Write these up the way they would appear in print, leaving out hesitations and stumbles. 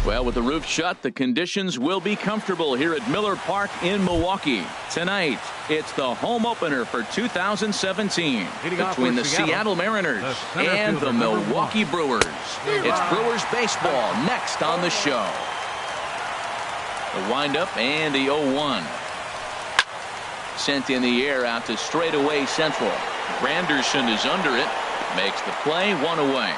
Well, with the roof shut, the conditions will be comfortable here at Miller Park in Milwaukee. Tonight, it's the home opener for 2017 between the Seattle Mariners and the Milwaukee Brewers. It's Brewers baseball next on the show. The windup and the 0-1. Sent in the air out to straightaway central. Granderson is under it. Makes the play, 1 away.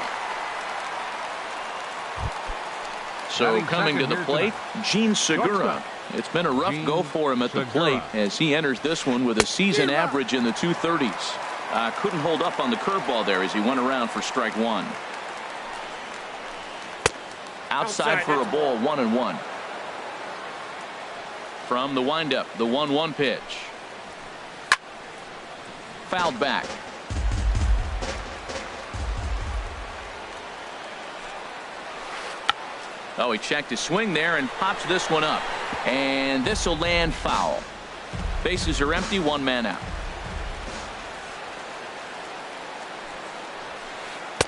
So coming to the plate, Gene Segura. It's been a rough go for him at the plate as he enters this one with a season average in the 230s. Couldn't hold up on the curveball there as he went around for strike one. Outside for a ball, 1-1. From the windup, the 1-1 pitch. Fouled back. Oh, he checked his swing there and pops this one up. And this will land foul. Bases are empty, one man out.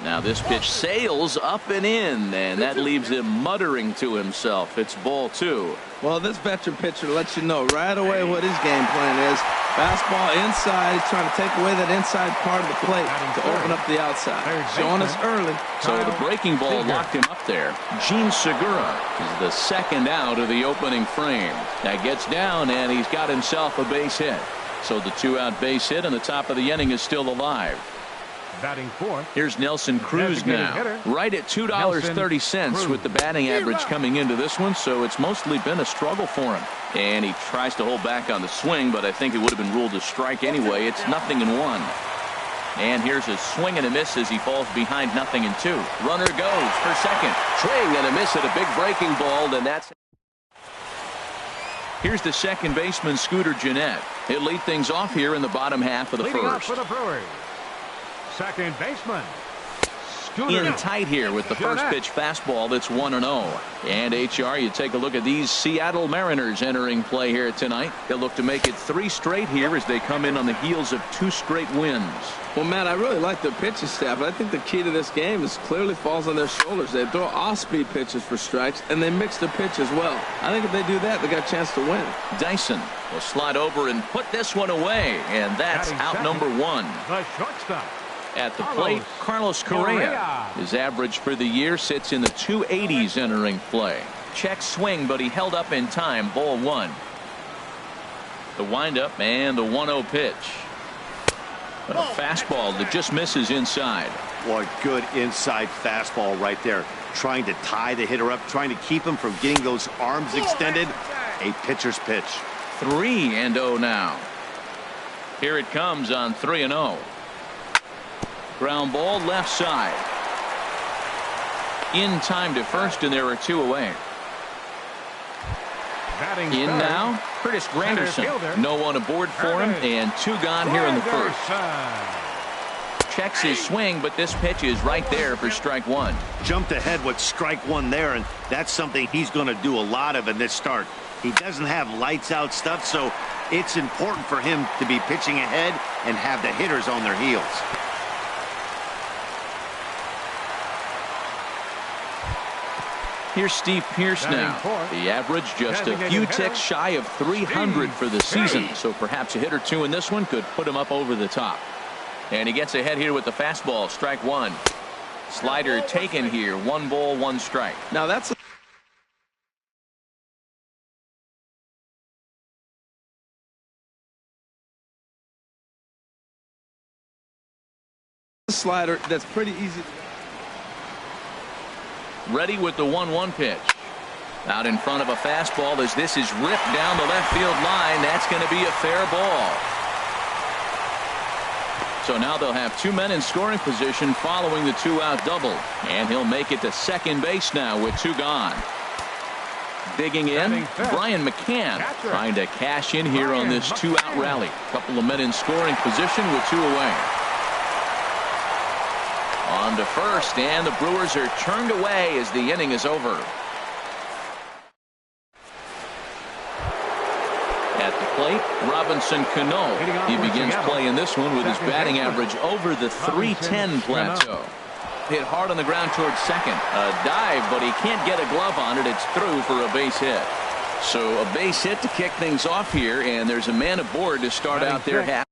Now this pitch sails up and in, and that leaves him muttering to himself. It's ball two. Well, this veteran pitcher lets you know right away what his game plan is. Fastball inside. He's trying to take away that inside part of the plate to open up the outside. Showing us early. So the breaking ball locked him up there. Gene Segura is the second out of the opening frame. That gets down, and he's got himself a base hit. So the 2-out base hit, and the top of the inning is still alive. Batting fourth. Here's Nelson Cruz now. Right at $2.30 with the batting average coming into this one, so it's mostly been a struggle for him. And he tries to hold back on the swing, but I think it would have been ruled a strike anyway. It's 0-1. And here's a swing and a miss as he falls behind 0-2. Runner goes for second. Swing and a miss at a big breaking ball, and that's. Here's the second baseman, Scooter Gennett. He'll lead things off here in the bottom half of the first. For the Brewers, second baseman. In tight here with the first pitch fastball that's 1-0. And HR, you take a look at these Seattle Mariners entering play here tonight. They'll look to make it 3 straight here as they come in on the heels of 2 straight wins. Well, Matt, I really like their pitching staff, but I think the key to this game is clearly falls on their shoulders. They throw off-speed pitches for strikes, and they mix the pitch as well. I think if they do that, they got a chance to win. Dyson will slide over and put this one away, and that's out number 1. The shortstop. At the plate, Carlos Correa. His average for the year sits in the 280s entering play. Check swing, but he held up in time. Ball 1. The windup and the 1-0 pitch. But a fastball that just misses inside. What good inside fastball right there. Trying to tie the hitter up, trying to keep him from getting those arms extended. A pitcher's pitch. 3-0 now. Here it comes on 3-0. Ground ball left side. In time to first, and there are 2 away. In now, Curtis Granderson. No one aboard for him, and 2 gone here in the first. Checks his swing, but this pitch is right there for strike 1. Jumped ahead with strike 1 there, and that's something he's going to do a lot of in this start. He doesn't have lights out stuff, so it's important for him to be pitching ahead and have the hitters on their heels. Here's Steve Pearce now. The average just a few ticks shy of 300 for the season. So perhaps a hit or 2 in this one could put him up over the top. And he gets ahead here with the fastball. Strike 1. Slider taken here. 1 ball, 1 strike. Now that's a slider that's pretty easy. Ready with the 1-1 pitch. Out in front of a fastball as this is ripped down the left field line. That's going to be a fair ball. So now they'll have 2 men in scoring position following the 2-out double. And he'll make it to second base now with 2 gone. Digging in, Brian McCann trying to cash in here on this 2-out rally. Couple of men in scoring position with 2 away. On to first, and the Brewers are turned away as the inning is over. At the plate, Robinson Cano. He begins play in this one with his batting average over the 310 plateau. hit hard on the ground towards second. A dive, but he can't get a glove on it. It's through for a base hit. So a base hit to kick things off here, and there's a man aboard to start out their half.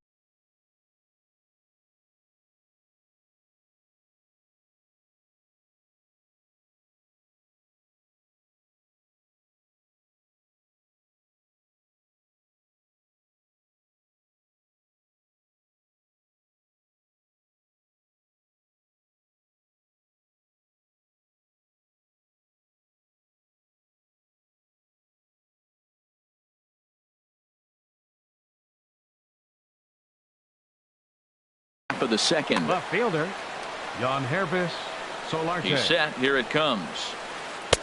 For the second. Left fielder, Jan Herbis Solarte. He's set. Here it comes.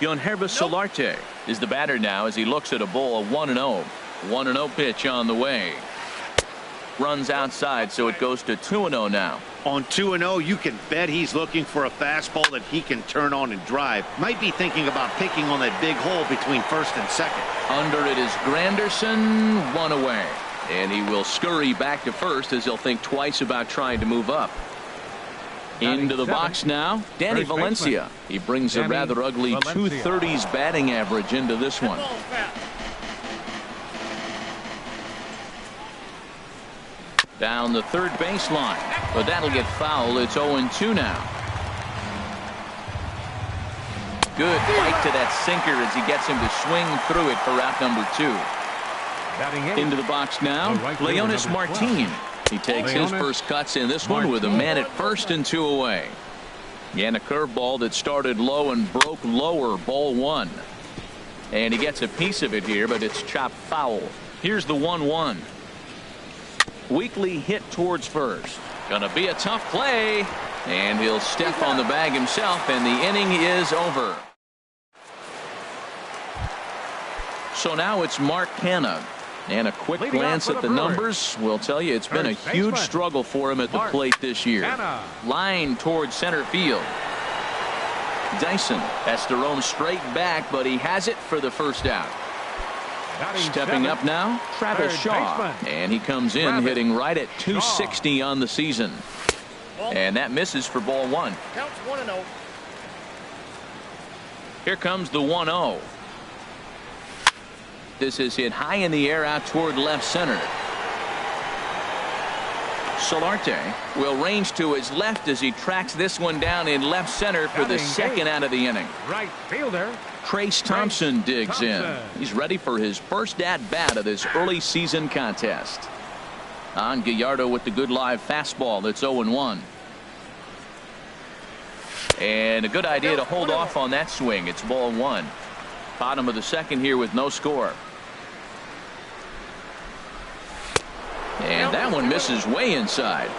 Jan Herbis Solarte is the batter now as he looks at a ball of 1-0. 1-0 pitch on the way. Runs outside, so it goes to 2-0 now. On 2-0, you can bet he's looking for a fastball that he can turn on and drive. Might be thinking about picking on that big hole between first and second. Under it is Granderson, one away. And he will scurry back to first as he'll think twice about trying to move up. Into the box now, Danny Valencia. He brings a rather ugly 230s batting average into this one. Down the third baseline, but that'll get foul. It's 0-2 now. Good bite to that sinker as he gets him to swing through it for out number 2. Into the box now, Leonis Martin. He takes his first cuts in this one with a man at first and 2 away. And a curveball that started low and broke lower, ball 1. And he gets a piece of it here, but it's chopped foul. Here's the 1-1. Weakly hit towards first. Gonna be a tough play. And he'll step on the bag himself, and the inning is over. So now it's Mark Canha. And a quick glance at the numbers will tell you it's been a huge struggle for him at the plate this year. Line towards center field. Dyson has to roam straight back, but he has it for the first out. Stepping up now, Travis Shaw. And he comes in hitting right at 260 on the season. And that misses for ball 1. Counts 1-0. Here comes the 1-0. This is hit high in the air out toward left center. Solarte will range to his left as he tracks this one down in left center for the second out of the inning. Right fielder, Trace Thompson digs in. He's ready for his first at-bat of this early season contest. On Gallardo with the good live fastball. That's 0-1. And a good idea to hold off on that swing. It's ball 1. Bottom of the second here with no score. And that one misses way inside.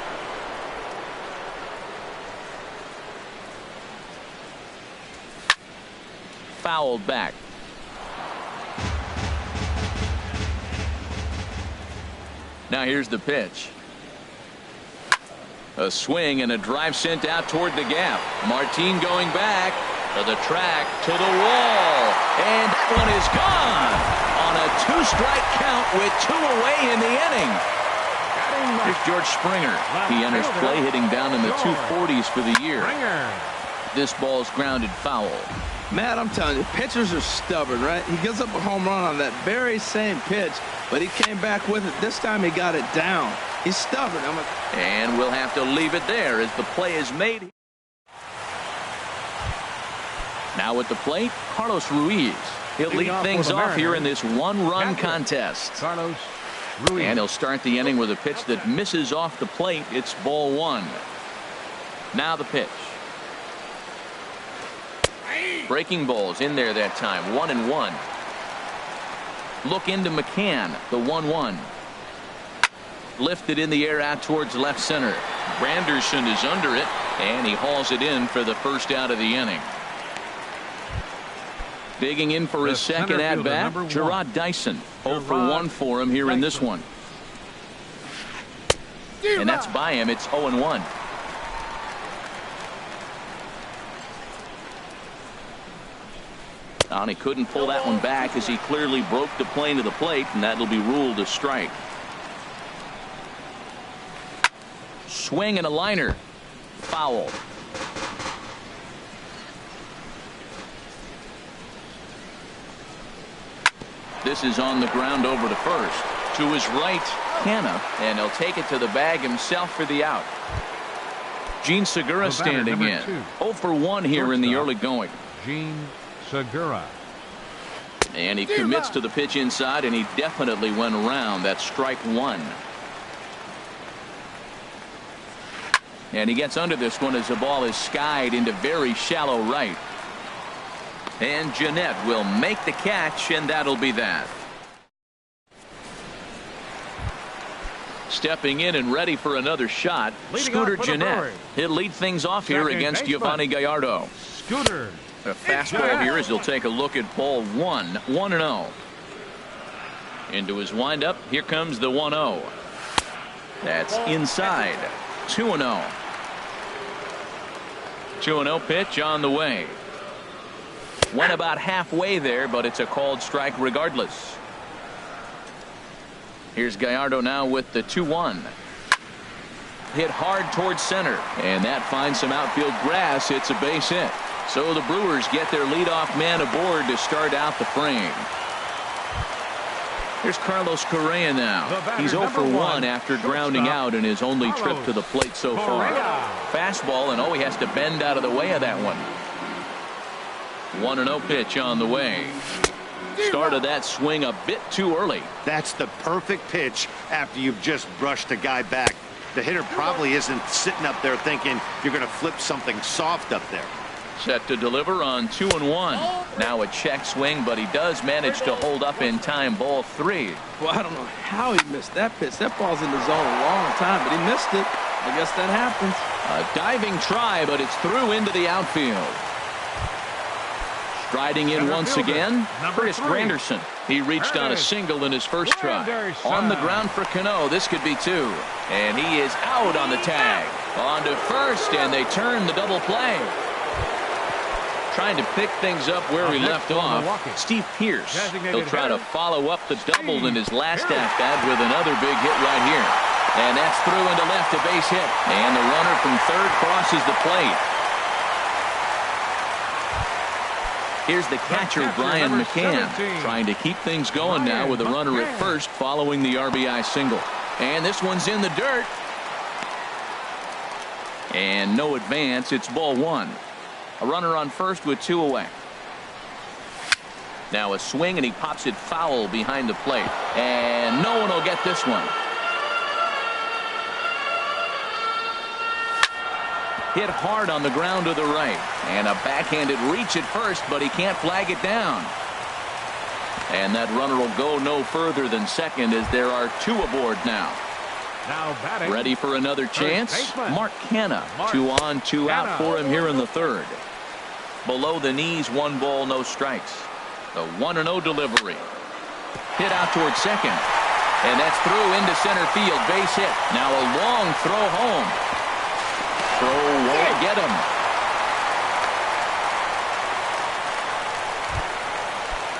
Fouled back. Now here's the pitch. A swing and a drive sent out toward the gap. Martin going back to the track, to the wall. And that one is gone on a 2-strike count with 2 away in the inning. Here's George Springer. He enters play hitting down in the 240s for the year. This ball's grounded foul. Matt, I'm telling you, pitchers are stubborn, right? He gives up a home run on that very same pitch, but he came back with it. This time he got it down. He's stubborn. And we'll have to leave it there as the play is made. Now at the plate, Carlos Ruiz. He'll lead things off here in this one-run contest. Carlos Ruiz. And he'll start the inning with a pitch that misses off the plate. It's ball 1. Now the pitch. Breaking balls in there that time. 1-1. Look into McCann. The 1-1. Lifted in the air out towards left center. Granderson is under it, and he hauls it in for the first out of the inning. Digging in for his second at-bat, Jarrod Dyson. 0 for 1 for him here in this one. And that's by him. It's 0-1. And he couldn't pull that one back as he clearly broke the plane of the plate, and that'll be ruled a strike. Swing and a liner. Foul. This is on the ground over to first. To his right, Canna, and he'll take it to the bag himself for the out. Gene Segura standing in. 0 for 1 here in the early going. Gene Segura. And he commits to the pitch inside, and he definitely went around. That's strike one. And he gets under this one as the ball is skied into very shallow right. And Jeanette will make the catch, and that'll be that. Stepping in and ready for another shot, Scooter Jeanette. He'll lead things off here against Giovanni Gallardo. Scooter. A fastball here as he'll take a look at ball 1-0. Into his windup, here comes the 1-0. That's inside. 2-0. 2-0 pitch on the way. Went about halfway there, but it's a called strike regardless. Here's Gallardo now with the 2-1. Hit hard towards center, and that finds some outfield grass. It's a base hit. So the Brewers get their leadoff man aboard to start out the frame. Here's Carlos Correa now. He's 0 for 1 after grounding out in his only trip to the plate so far. Fastball, and he has to bend out of the way of that one. 1-0 pitch on the way. Started that swing a bit too early. That's the perfect pitch after you've just brushed a guy back. The hitter probably isn't sitting up there thinking you're going to flip something soft up there. Set to deliver on 2-1. Now a check swing, but he does manage to hold up in time. Ball 3. Well, I don't know how he missed that pitch. That ball's in the zone a long time, but he missed it. I guess that happens. A diving try, but it's through into the outfield. Striding in once again, Curtis Granderson. He reached on a single in his first try. On the ground for Cano. This could be 2. And he is out on the tag. On to first, and they turn the double play. Trying to pick things up where he left off. Steve Pearce. He'll try to follow up the double in his last at-bat with another big hit right here. And that's through into left, a base hit. And the runner from third crosses the plate. Here's the catcher, Brian McCann, trying to keep things going now with a runner at first following the RBI single. And this one's in the dirt. And no advance. It's ball 1. A runner on first with 2 away. Now a swing, and he pops it foul behind the plate. And no one will get this one. Hit hard on the ground to the right. And a backhanded reach at first, but he can't flag it down. And that runner will go no further than second as there are 2 aboard now. Now batting. Ready for another chance? Mark Canna. 2 on, 2 out for him here in the third. Below the knees, 1 ball, no strikes. The 1-0 delivery. Hit out towards second. And that's through into center field. Base hit. Now a long throw home. Throw won't get him.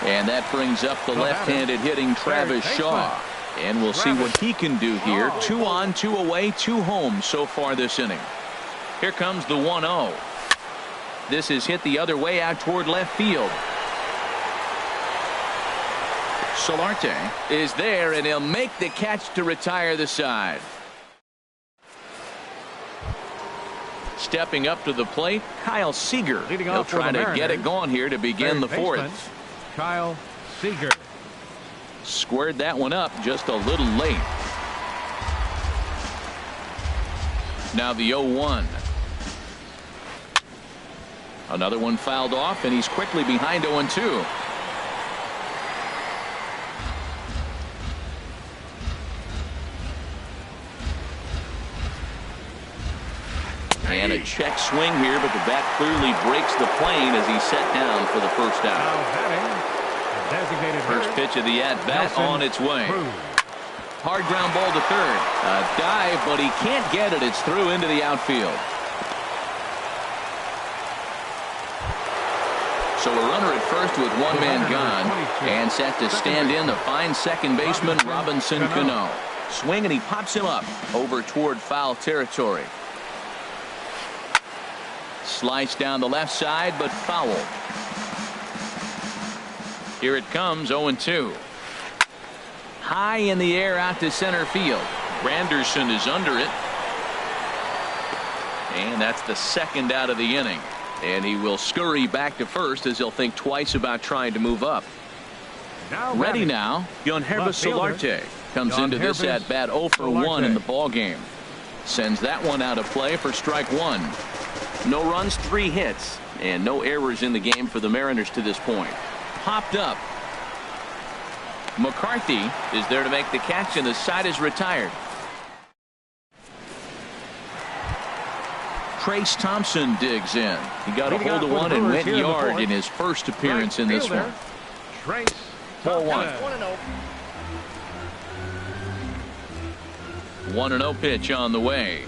And that brings up the left-handed hitting Travis Shaw. And we'll see what he can do here. 2 on, 2 away, 2 home so far this inning. Here comes the 1-0. This is hit the other way out toward left field. Solarte is there, and he'll make the catch to retire the side. Stepping up to the plate, Kyle Seager. He'll try to get it going here to begin the fourth. Kyle Seager. Squared that one up just a little late. Now the 0-1. Another one fouled off, and he's quickly behind 0-2. And a check swing here, but the bat clearly breaks the plane as he's set down for the first out. First pitch of the at-bat on its way. Hard ground ball to third. A dive, but he can't get it. It's through into the outfield. So a runner at first with 1 man gone, and set to stand in the fine second baseman Robinson Cano. Swing, and he pops him up over toward foul territory. Slice down the left side, but foul. Here it comes, 0-2. high in the air out to center field. Granderson is under it. And that's the second out of the inning. And he will scurry back to first as he'll think twice about trying to move up. Ready now, Herbis Solarte comes into this at bat 0 for 1 in the ball game. Sends that one out of play for strike one. No runs, 3 hits, and no errors in the game for the Mariners to this point. Popped up. McCarthy is there to make the catch, and the side is retired. Trace Thompson digs in. He got a hold of one and went yard in his first appearance in this one. Ball 1. 1-0 pitch on the way.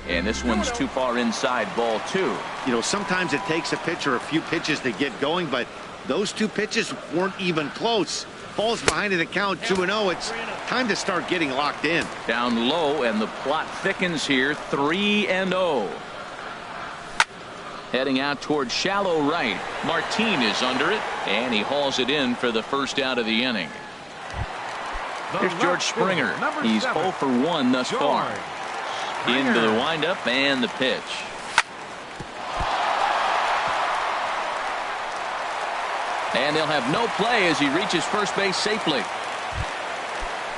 And this one's too far inside, ball 2. You know, sometimes it takes a pitcher a few pitches to get going, but those 2 pitches weren't even close. Falls behind in the count 2-0. It's time to start getting locked in. Down low, and the plot thickens here. 3-0. Heading out towards shallow right. Martin is under it, and he hauls it in for the first out of the inning. Here's George Springer. He's 0 for 1 thus far. Into the windup and the pitch. And they'll have no play as he reaches first base safely.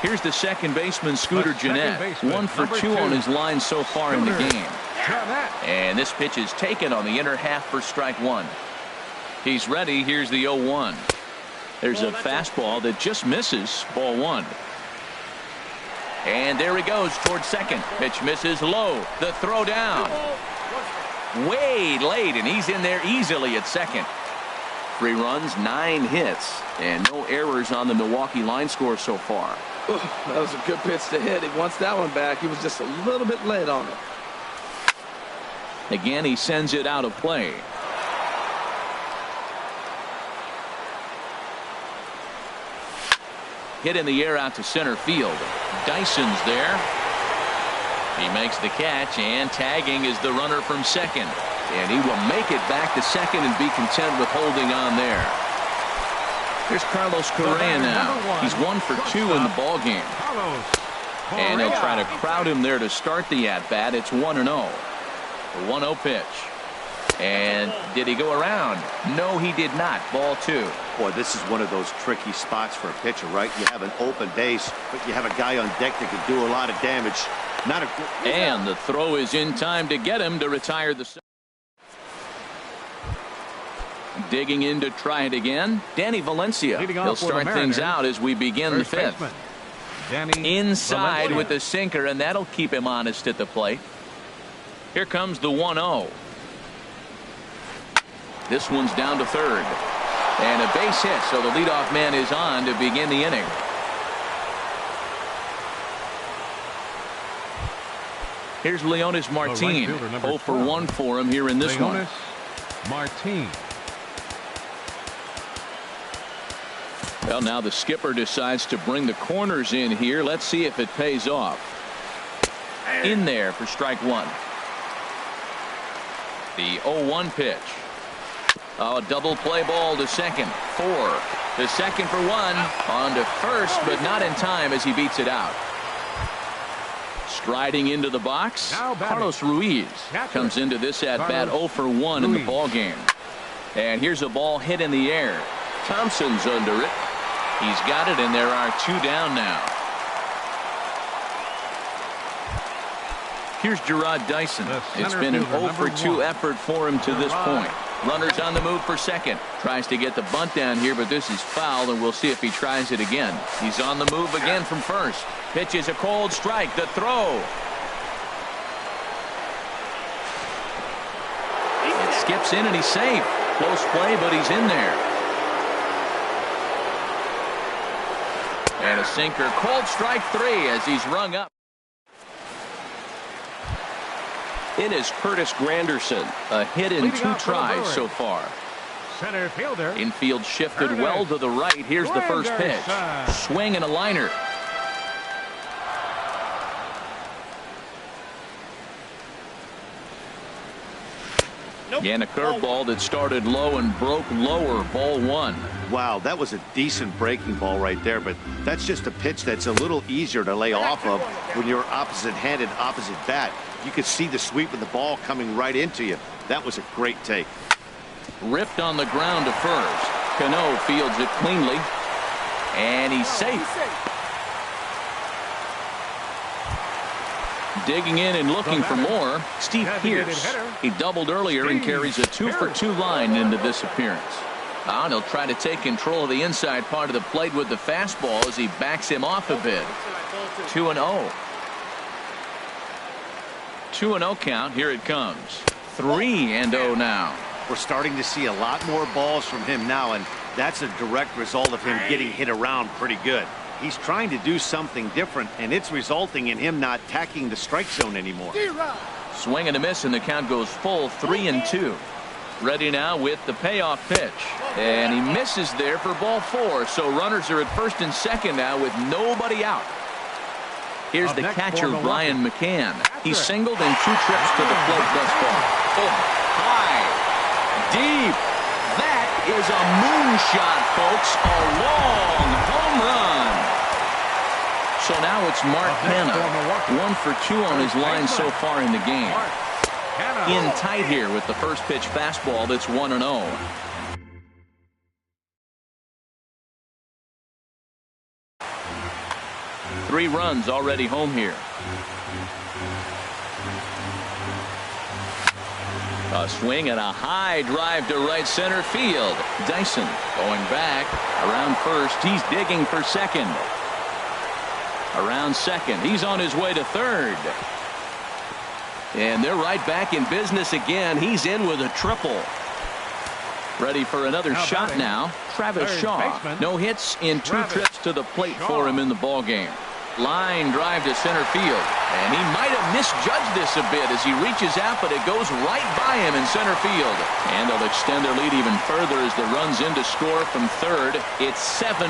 Here's the second baseman, Scooter Gennett. 1 for 2 on his line so far in the game. And this pitch is taken on the inner half for strike 1. He's ready. Here's the 0-1. There's a fastball that just misses, ball 1. And there he goes towards second. Pitch misses low. The throw down. Way late, and he's in there easily at second. 3 runs, 9 hits, and no errors on the Milwaukee line score so far. That was a good pitch to hit. He wants that one back. He was just a little bit late on it. Again, he sends it out of play. Hit in the air out to center field. Dyson's there. He makes the catch, and tagging is the runner from second. And he will make it back to second and be content with holding on there. Here's Carlos Correa now. He's 1 for 2 in the ball game. And he'll try to crowd him there to start the at-bat. It's 1-0. The 1-0 pitch. And did he go around? No, he did not. Ball 2. Boy, this is one of those tricky spots for a pitcher, right? You have an open base, but you have a guy on deck that can do a lot of damage. And the throw is in time to get him to retire the. Digging in to try it again. Danny Valencia. He'll start things out as we begin the 5th. Inside with the sinker, and that'll keep him honest at the plate. Here comes the 1-0. This one's down to third. And a base hit, so the leadoff man is on to begin the inning. Here's Leonis Martin. 0 for 1 for him here in this one. Martin. Well, now the skipper decides to bring the corners in here. Let's see if it pays off. In there for strike 1. The 0-1 pitch. Oh, double play ball to second. 4 to second for 1. On to first, but not in time as he beats it out. Striding into the box, Carlos Ruiz comes into this at bat 0 for 1 in the ball game. And here's a ball hit in the air. Thompson's under it. He's got it, and there are 2 down now. Here's Gerard Dyson. It's been an 0 for 2 effort for him to this point. Runners on the move for second. Tries to get the bunt down here, but this is foul, and we'll see if he tries it again. He's on the move again from first. Pitch is a cold strike. The throw. It skips in, and he's safe. Close play, but he's in there. And a sinker. Cold strike 3 as he's rung up. In is Curtis Granderson. A hit in 2 tries so far. Center fielder. Infield shifted well to the right. Here's the first pitch. Swing and a liner. And a curveball that started low and broke lower. Ball one. Wow, that was a decent breaking ball right there, but that's just a pitch that's a little easier to lay off of when you're opposite-handed, opposite bat. You could see the sweep of the ball coming right into you. That was a great take. Ripped on the ground to first. Cano fields it cleanly, and he's safe. Digging in and looking for more, Steve Pearce. He doubled earlier and carries a 2-for-2 line into this appearance. And he'll try to take control of the inside part of the plate with the fastball as he backs him off a bit. 2-0. 2-0 count. Here it comes. 3-0 now. We're starting to see a lot more balls from him now, and that's a direct result of him getting hit around pretty good. He's trying to do something different, and it's resulting in him not tacking the strike zone anymore. Swing and a miss, and the count goes full. 3-2. Ready now with the payoff pitch, and he misses there for ball four. So runners are at first and second now with nobody out. Here's the catcher, Brian McCann. He's singled in 2 trips to the plate thus far. Oh, high, deep. That is a moonshot, folks. A long home run. So now it's Mark Hanna. 1 for 2 on his line so far in the game. In tight here with the first pitch fastball that's 1-0. Three runs already home here. A swing and a high drive to right center field. Dyson going back around first. He's digging for second. Around second. He's on his way to third. And they're right back in business again. He's in with a triple. Ready for another shot now. Travis Shaw. No hits in 2 trips to the plate for him in the ballgame. Line drive to center field. And he might have misjudged this a bit as he reaches out, but it goes right by him in center field. And they'll extend their lead even further as the run's in to score from third. It's 7-0.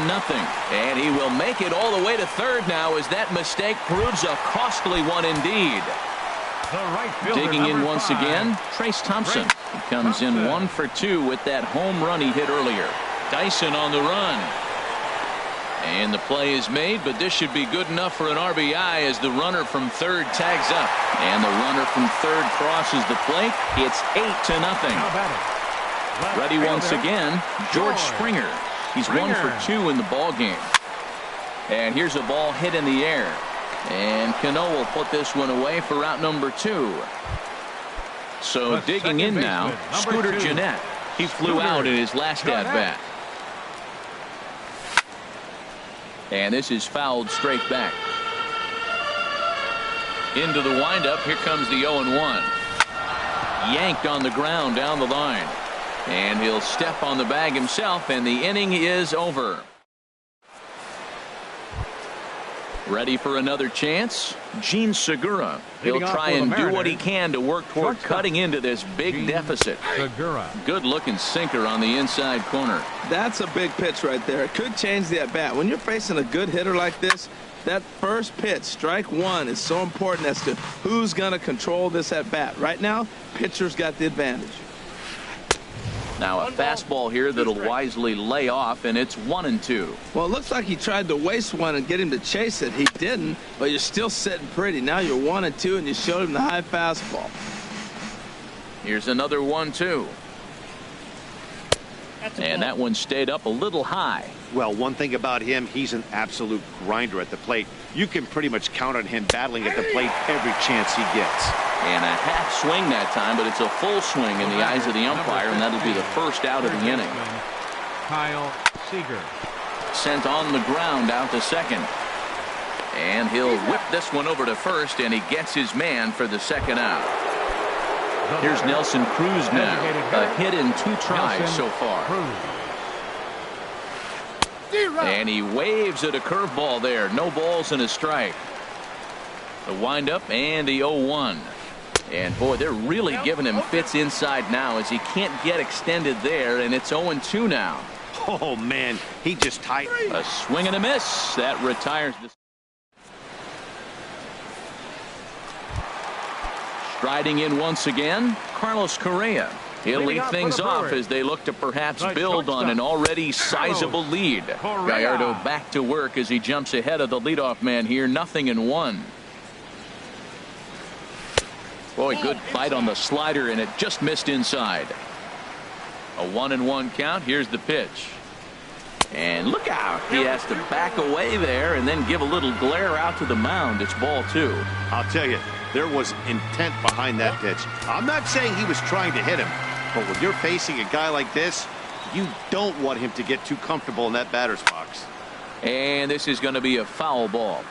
And he will make it all the way to third now as that mistake proves a costly one indeed. Digging in once again, Trace Thompson. He comes in 1 for 2 with that home run he hit earlier. Dyson on the run. And the play is made, but this should be good enough for an RBI as the runner from third tags up. And the runner from third crosses the plate. It's 8-0. Ready once again, George Springer. He's 1 for 2 in the ball game. And here's a ball hit in the air. And Cano will put this one away for out number 2. So digging in now, Scooter Gennett. He flew out in his last at-bat. And this is fouled straight back. Into the windup. Here comes the 0-1. Yanked on the ground down the line. And he'll step on the bag himself, and the inning is over. Ready for another chance? Gene Segura. He'll try and do what he can to work toward cutting into this big deficit. Good looking sinker on the inside corner. That's a big pitch right there. It could change the at-bat. When you're facing a good hitter like this, that first pitch, strike one, is so important as to who's going to control this at-bat. Right now, pitcher's got the advantage. Now a fastball here that'll wisely lay off, and it's 1-2. Well, it looks like he tried to waste one and get him to chase it. He didn't, but you're still sitting pretty. Now you're 1-2, and you showed him the high fastball. Here's another 1-2. And that one stayed up a little high. Well, one thing about him, he's an absolute grinder at the plate. You can pretty much count on him battling at the plate every chance he gets. And a half swing that time, but it's a full swing in the eyes of the umpire, and that'll be the first out of the inning. Kyle Seager. Sent on the ground out to second. And he'll whip this one over to first, and he gets his man for the second out. Here's Nelson Cruz now. A hit in 2 tries so far. And he waves at a curveball there. No balls and a strike. The windup and the 0-1. And boy, they're really giving him fits inside now as he can't get extended there, and it's 0-2 now. Oh man, he just tied. A swing and a miss. That retires the. Striding in once again, Carlos Correa. He'll lead things off as they look to perhaps build on an already sizable lead. Gallardo back to work as he jumps ahead of the leadoff man here, 0-1. Boy, good fight on the slider, and it just missed inside. A 1-1 count. Here's the pitch. And look out. He has to back away there and then give a little glare out to the mound. It's ball 2. I'll tell you, there was intent behind that pitch. I'm not saying he was trying to hit him, but when you're facing a guy like this, you don't want him to get too comfortable in that batter's box. And this is going to be a foul ball.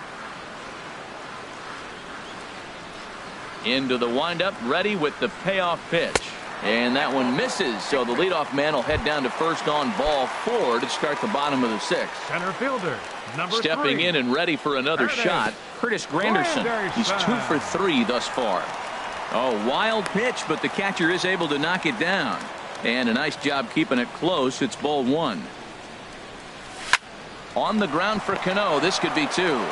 Into the windup, ready with the payoff pitch. And that one misses, so the leadoff man will head down to first on ball 4 to start the bottom of the 6th. Center fielder, number Stepping 3. in and ready for another shot, Curtis Granderson. He's 2 for 3 thus far. Oh, wild pitch, but the catcher is able to knock it down. And a nice job keeping it close. It's ball 1. On the ground for Cano. This could be 2.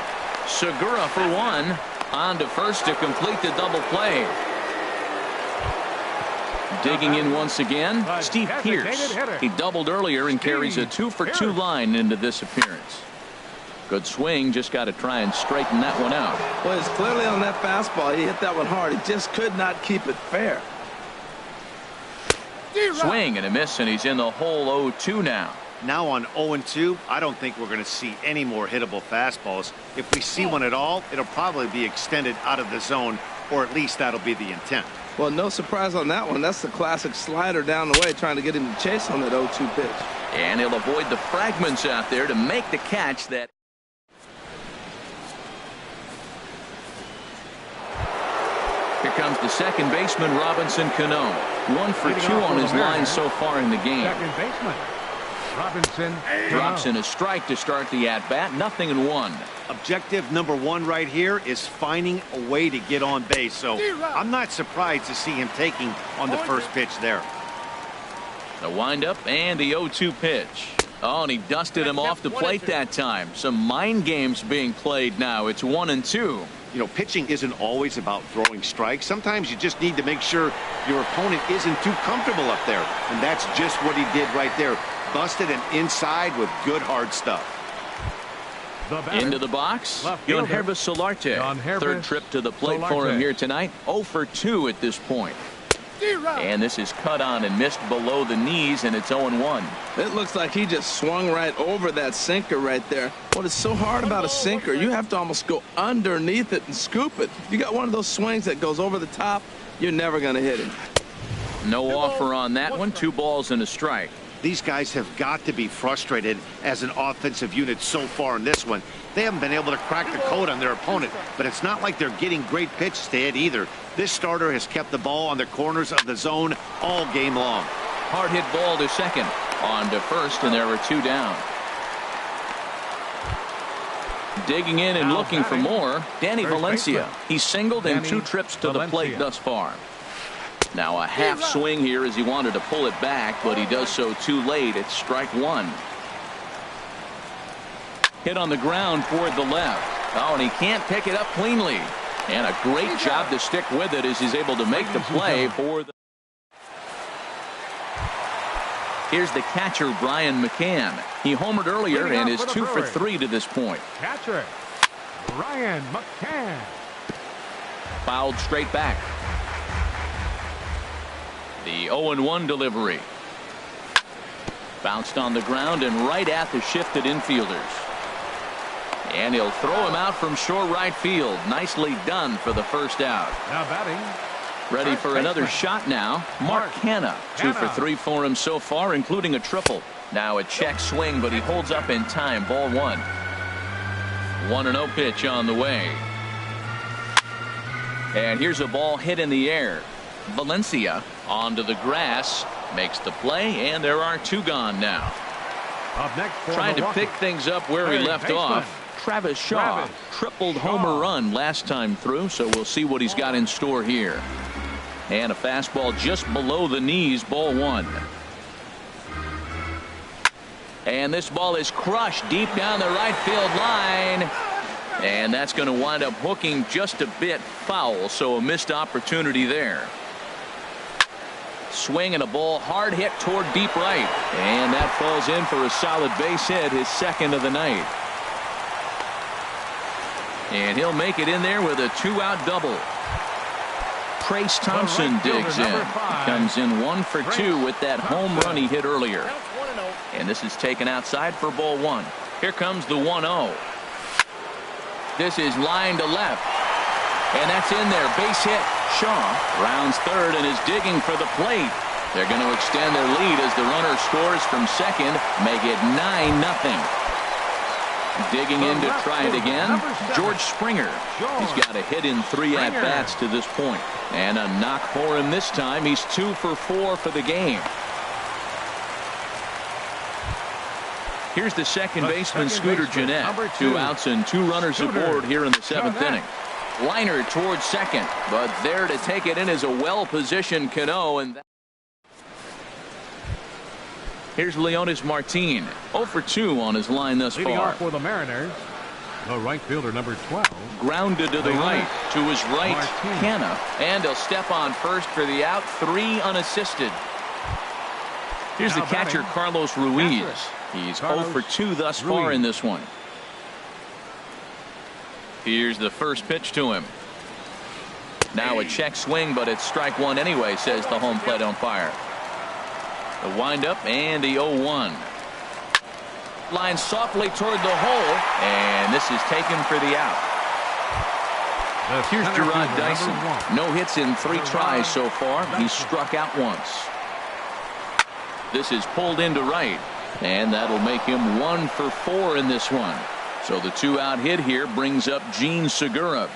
Segura for 1. On to first to complete the double play. Digging in once again, Steve Pearce. He doubled earlier and carries a 2 for 2 line into this appearance. Good swing, just got to try and straighten that one out. Well, it's clearly on that fastball. He hit that one hard. He just could not keep it fair. Swing and a miss, and he's in the hole 0-2 now. Now on 0-2, I don't think we're going to see any more hittable fastballs. If we see one at all, it'll probably be extended out of the zone, or at least that'll be the intent. Well, no surprise on that one. That's the classic slider down the way, trying to get him to chase on that 0-2 pitch. And he'll avoid the fragments out there to make the catch that. Here comes the second baseman, Robinson Cano. 1 for 2 on his line so far in the game. Second baseman, Robinson Drops in a strike to start the at-bat. 0-1. Objective number 1 right here is finding a way to get on base. So I'm not surprised to see him taking on the first pitch there. The windup and the 0-2 pitch. Oh, and he dusted him off the plate that time. Some mind games being played now. It's 1-2. You know, pitching isn't always about throwing strikes. Sometimes you just need to make sure your opponent isn't too comfortable up there. And that's just what he did right there. Busted him inside with good hard stuff. Into the box, Yangervis Solarte. Third trip to the plate for him here tonight. 0 for 2 at this point. And this is cut on and missed below the knees, and it's 0-1. It looks like he just swung right over that sinker right there. What is so hard about a sinker, you have to almost go underneath it and scoop it. If you got one of those swings that goes over the top, you're never going to hit him. No offer on that one. 2 balls and a strike. These guys have got to be frustrated as an offensive unit so far in this one. They haven't been able to crack the code on their opponent, but it's not like they're getting great pitches to hit either. This starter has kept the ball on the corners of the zone all game long. Hard hit ball to second. On to first, and there were 2 down. Digging in and looking for more, Danny Valencia. He's singled in 2 trips to the plate thus far. Now a half swing here as he wanted to pull it back, but he does so too late. It's strike 1. Hit on the ground toward the left. Oh, and he can't pick it up cleanly. And a great job to stick with it as he's able to make the play for the. Here's the catcher, Brian McCann. He homered earlier and is 2 for 3 to this point. Catcher, Brian McCann. Fouled straight back. The 0-1 delivery. Bounced on the ground and right at the shifted infielders. And he'll throw him out from short right field. Nicely done for the first out. Now batting. Ready for another shot now. Mark Canha. 2 for 3 for him so far, including a triple. Now a check swing, but he holds up in time. Ball 1. 1-0 pitch on the way. And here's a ball hit in the air. Valencia onto the grass, makes the play, and there are 2 gone now. Up next for Trying to Milwaukee. pick things up where he left off. Travis Shaw. Tripled homer run last time through, so we'll see what he's got in store here. And a fastball just below the knees, ball 1. And this ball is crushed deep down the right field line. And that's going to wind up hooking just a bit foul, so a missed opportunity there. Swing and a ball hard hit toward deep right. And that falls in for a solid base hit, his second of the night. And he'll make it in there with a 2-out double. Trace Thompson digs in. Comes in 1 for 2 with that home run he hit earlier. And this is taken outside for ball 1. Here comes the 1-0. This is line to left. And that's in there. Base hit. Shaw rounds third and is digging for the plate. They're going to extend their lead as the runner scores from second. Make it 9-0. Digging in to try it again, George Springer. He's got a hit in 3 at-bats to this point. And a knock for him this time. He's 2 for 4 for the game. Here's the second baseman, Scooter Gennett. 2 outs and 2 runners aboard here in the 7th inning. Liner towards second, but there to take it in is a well-positioned Cano. And here's Leonis Martin, 0 for 2 on his line thus Leading far. off for the Mariners, the right fielder, number 12. Grounded to the right, to his right, Martin. Canna, and he'll step on first for the out, 3 unassisted. Here's the catcher, Carlos Ruiz. He's 0 for 2 thus far in this one. Here's the first pitch to him. Now a check swing, but it's strike 1 anyway, says the home plate umpire. The windup and the 0-1. Line softly toward the hole, and this is taken for the out. Here's Gerard Dyson. No hits in 3 tries so far. He's struck out once. This is pulled into right, and that'll make him 1 for 4 in this one. So the 2-out hit here brings up Gene Segura.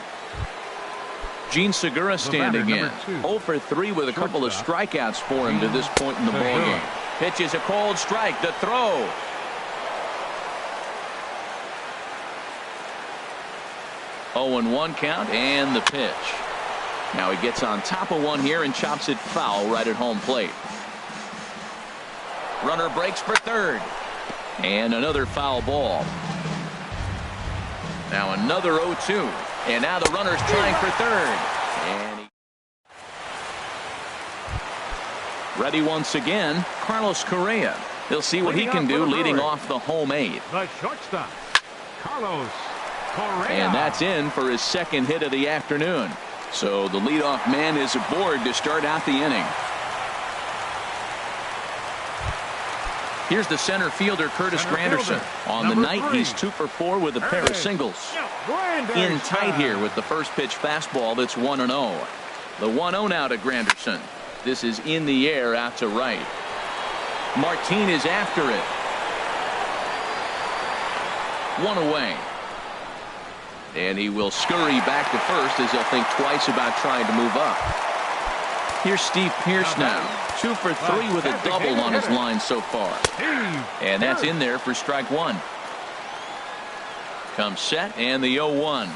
Gene Segura standing in. 0 for 3 with a couple of strikeouts for him to this point in the ballgame. Pitches a cold strike. The throw. Oh, and 1 count and the pitch. Now he gets on top of one here and chops it foul right at home plate. Runner breaks for third. And another foul ball. Now another 0-2. And now the runner's trying for third. And ready once again, Carlos Correa. He'll see what he can do leading off the home 8. The shortstop, Carlos Correa. And that's in for his second hit of the afternoon. So the leadoff man is aboard to start out the inning. Here's the center fielder, Curtis Granderson. On the night, he's 2 for 4 with a pair of singles. In tight here with the first pitch fastball that's 1-0. The 1-0 now to Granderson. This is in the air out to right. Martin is after it. 1 away. And he will scurry back to first as he'll think twice about trying to move up. Here's Steve Pearce now. 2 for 3 with a double on his line so far. And that's in there for strike 1. Comes set and the 0-1.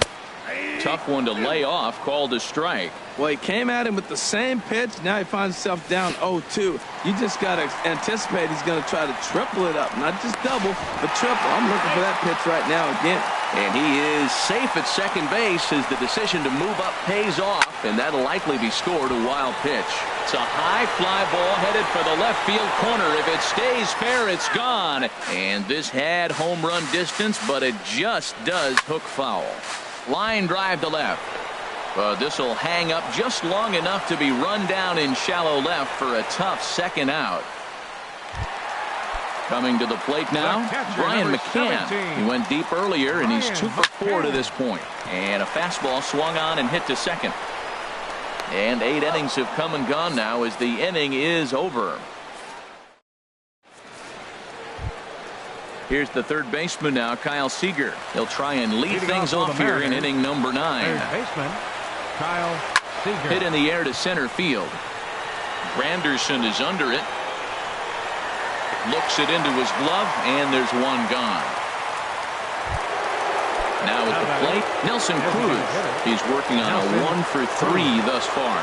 Tough one to lay off, called a strike. Well, he came at him with the same pitch. Now he finds himself down 0-2. You just got to anticipate he's going to try to triple it up. Not just double, but triple. I'm looking for that pitch right now again. And he is safe at second base as the decision to move up pays off, and that'll likely be scored a wild pitch. It's a high fly ball headed for the left field corner. If it stays fair, it's gone. And this had home run distance, but it just does hook foul. Line drive to left. This will hang up just long enough to be run down in shallow left for a tough second out. Coming to the plate now, Brian McCann. 17. He went deep earlier, and he's 2 for 4 to this point. And a fastball swung on and hit to second. And 8 innings have come and gone now as the inning is over. Here's the third baseman now, Kyle Seager. He'll try and lead things off here in inning number 9. Third baseman, Kyle Seager. Hit in the air to center field. Granderson is under it. Looks it into his glove, and there's one gone. Now at the plate, Nelson Cruz. He's working on a 1 for 3 thus far.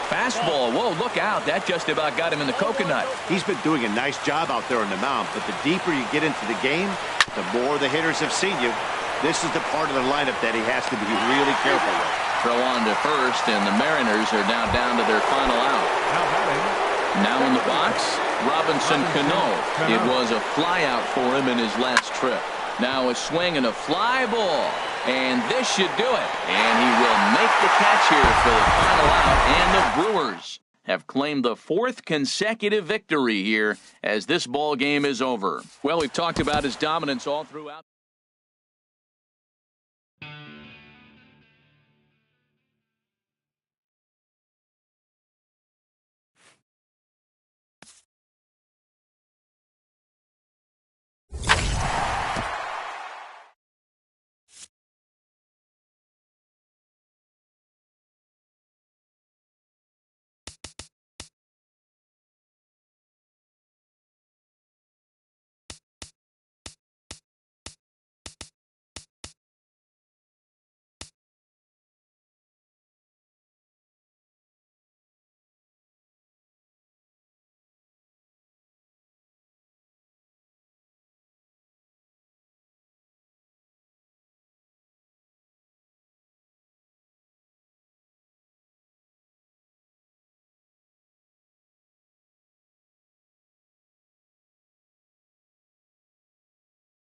Fastball. Whoa, look out. That just about got him in the coconut. He's been doing a nice job out there on the mound, but the deeper you get into the game, the more the hitters have seen you. This is the part of the lineup that he has to be really careful with. Throw on to first, and the Mariners are now down to their final out. Now in the box, Robinson Cano. It was a fly out for him in his last trip. Now a swing and a fly ball. And this should do it. And he will make the catch here for the final out. And the Brewers have claimed the 4th consecutive victory here as this ball game is over. Well, we've talked about his dominance all throughout.